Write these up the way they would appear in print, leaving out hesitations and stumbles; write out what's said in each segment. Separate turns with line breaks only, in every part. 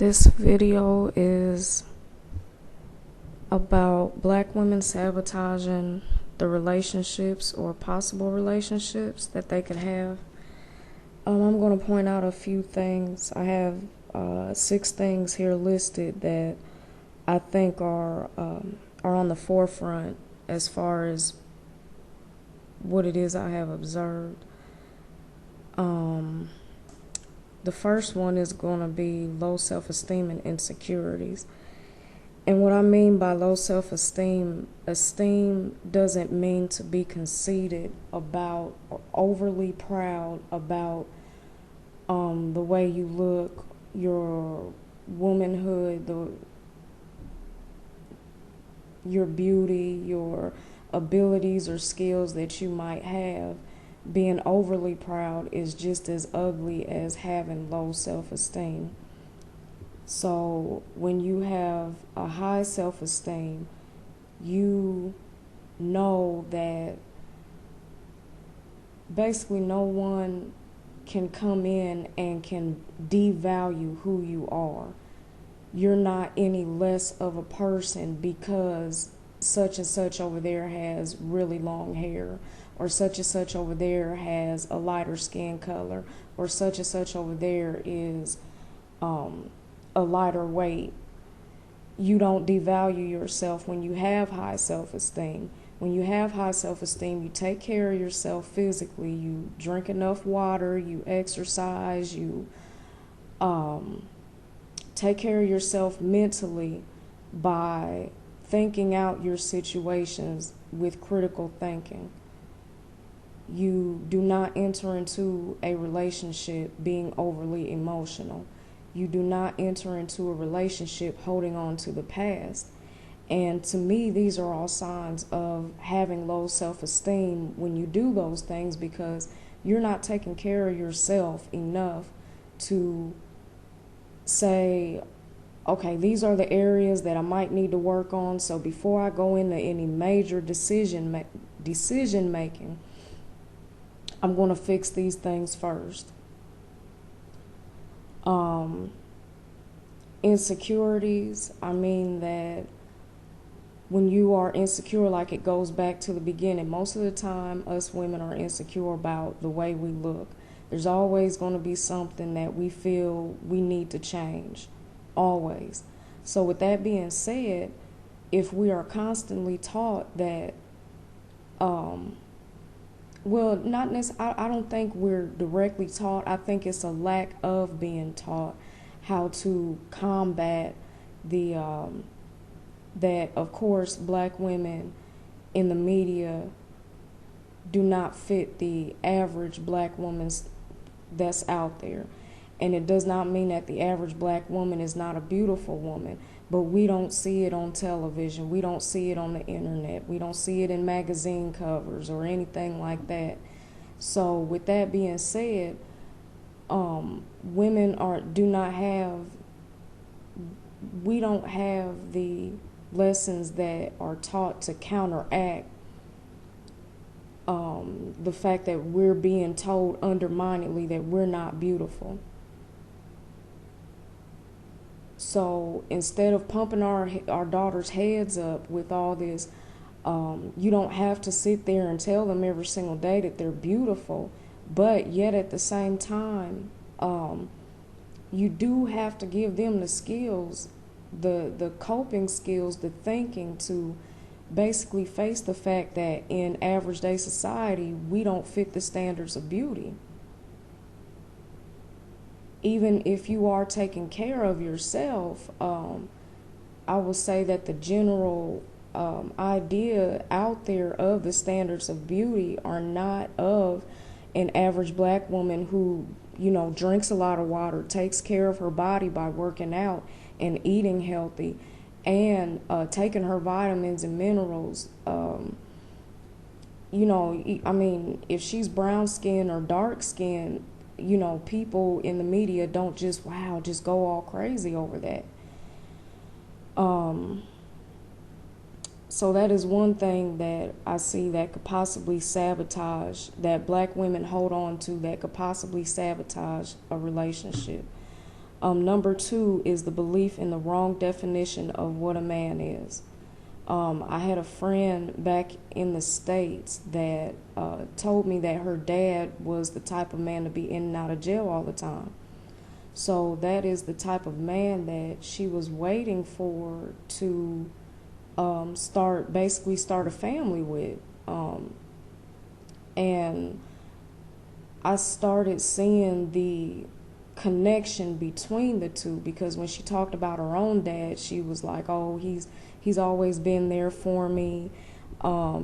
This video is about black women sabotaging the relationships or possible relationships that they could have. I'm going to point out a few things. I have 6 things here listed that I think are on the forefront as far as what it is I have observed. The first one is going to be low self-esteem and insecurities. And what I mean by low self-esteem, esteem doesn't mean to be conceited about or overly proud about the way you look, your womanhood, your beauty, your abilities or skills that you might have. Being overly proud is just as ugly as having low self-esteem. So when you have a high self-esteem, you know that basically no one can come in and can devalue who you are. You're not any less of a person because such and such over there has really long hair, or such and such over there has a lighter skin color, or such and such over there is a lighter weight. You don't devalue yourself when you have high self-esteem. When you have high self-esteem, you take care of yourself physically. You drink enough water, you exercise, you take care of yourself mentally by thinking out your situations with critical thinking. You do not enter into a relationship being overly emotional. You do not enter into a relationship holding on to the past. And to me, these are all signs of having low self-esteem when you do those things, because you're not taking care of yourself enough to say, okay, these are the areas that I might need to work on. So before I go into any major decision making, I'm going to fix these things first. Insecurities, I mean that when you are insecure, like it goes back to the beginning, most of the time us women are insecure about the way we look. There's always going to be something that we feel we need to change, always. So with that being said, if we are constantly taught that, well, not necessarily, I don't think we're directly taught. I think it's a lack of being taught how to combat the, that of course black women in the media do not fit the average black woman that's out there. And it does not mean that the average black woman is not a beautiful woman, but we don't see it on television. We don't see it on the internet. We don't see it in magazine covers or anything like that. So with that being said, women we don't have the lessons that are taught to counteract the fact that we're being told underminingly that we're not beautiful. So instead of pumping our daughters' heads up with all this, you don't have to sit there and tell them every single day that they're beautiful, but yet at the same time, you do have to give them the skills, the coping skills, the thinking to basically face the fact that in average day society, we don't fit the standards of beauty. Even if you are taking care of yourself, I will say that the general idea out there of the standards of beauty are not of an average black woman who, drinks a lot of water, takes care of her body by working out and eating healthy, and taking her vitamins and minerals. If she's brown skin or dark skin, people in the media don't just go all crazy over that. So that is one thing that I see that could possibly sabotage, that black women hold on to, that could possibly sabotage a relationship. Number two is the belief in the wrong definition of what a man is. I had a friend back in the States that told me that her dad was the type of man to be in and out of jail all the time. So that is the type of man that she was waiting for to start a family with. And I started seeing the connection between the two, because when she talked about her own dad, she was like, oh, he's always been there for me.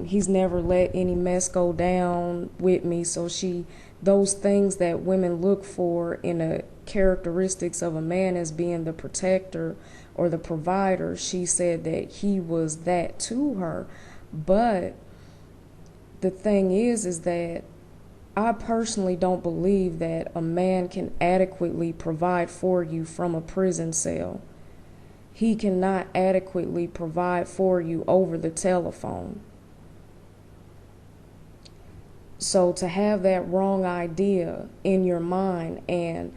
He's never let any mess go down with me. So those things that women look for in the characteristics of a man as being the protector or the provider, she said that he was that to her. But the thing is that I personally don't believe that a man can adequately provide for you from a prison cell. He cannot adequately provide for you over the telephone. So to have that wrong idea in your mind, and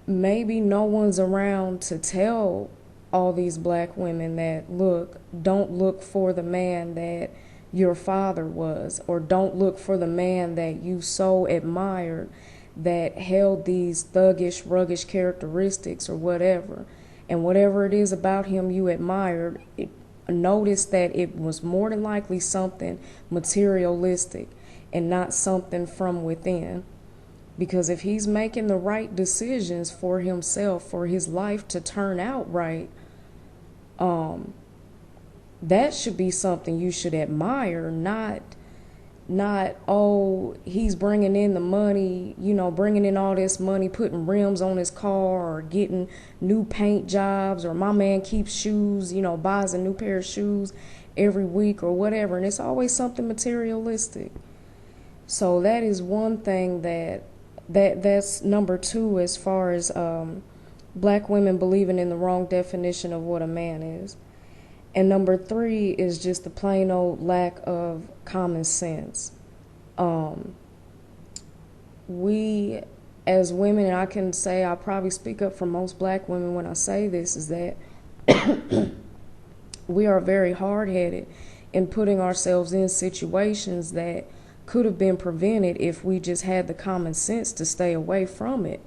maybe no one's around to tell all these black women that, look, don't look for the man that your father was, or don't look for the man that you so admired that held these thuggish, ruggish characteristics or whatever. And whatever it is about him you admired, notice that it was more than likely something materialistic and not something from within. Because if he's making the right decisions for himself, for his life to turn out right, that should be something you should admire, not, oh, he's bringing in the money, bringing in all this money, putting rims on his car or getting new paint jobs, or my man keeps shoes, buys a new pair of shoes every week or whatever. And it's always something materialistic. So that is one thing that's number two as far as black women believing in the wrong definition of what a man is. And number three is just the plain old lack of common sense. We, as women, and I can say I probably speak up for most black women when I say this, is that we are very hard-headed in putting ourselves in situations that could have been prevented if we just had the common sense to stay away from it.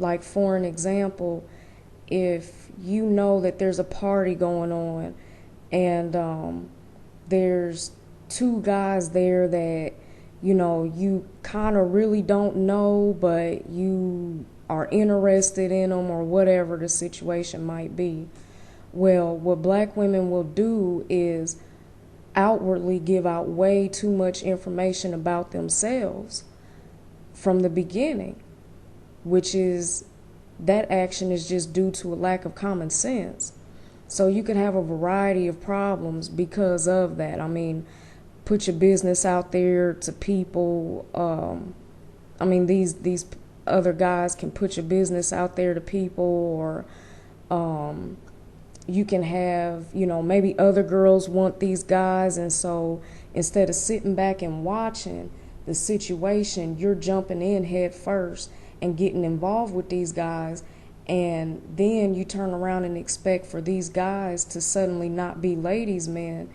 Like, for an example, if you know that there's a party going on and there's two guys there that you kind of really don't know, but you are interested in them, or whatever the situation might be. Well, what black women will do is outwardly give out way too much information about themselves from the beginning, which is, that action is just due to a lack of common sense. So you could have a variety of problems because of that. I mean, put your business out there to people. These other guys can put your business out there to people, or you can have, maybe other girls want these guys, and so instead of sitting back and watching the situation, you're jumping in head first and getting involved with these guys, and then you turn around and expect for these guys to suddenly not be ladies' men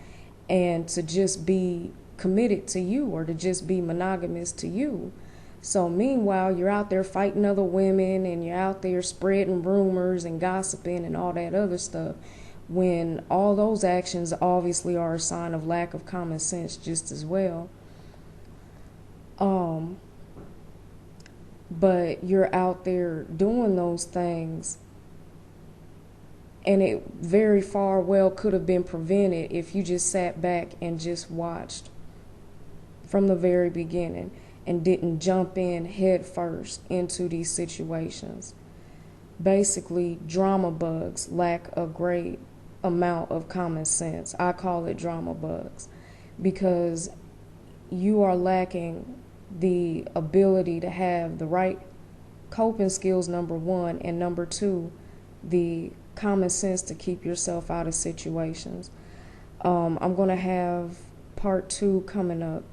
and to just be committed to you, or to just be monogamous to you. So meanwhile, you're out there fighting other women, and you're out there spreading rumors and gossiping and all that other stuff, when all those actions obviously are a sign of lack of common sense just as well. But you're out there doing those things, and it very far well could have been prevented if you just sat back and just watched from the very beginning and didn't jump in head first into these situations. Basically, drama bugs lack a great amount of common sense. I call it drama bugs, because you are lacking the ability to have the right coping skills, number one, and number two, the common sense to keep yourself out of situations. I'm going to have part 2 coming up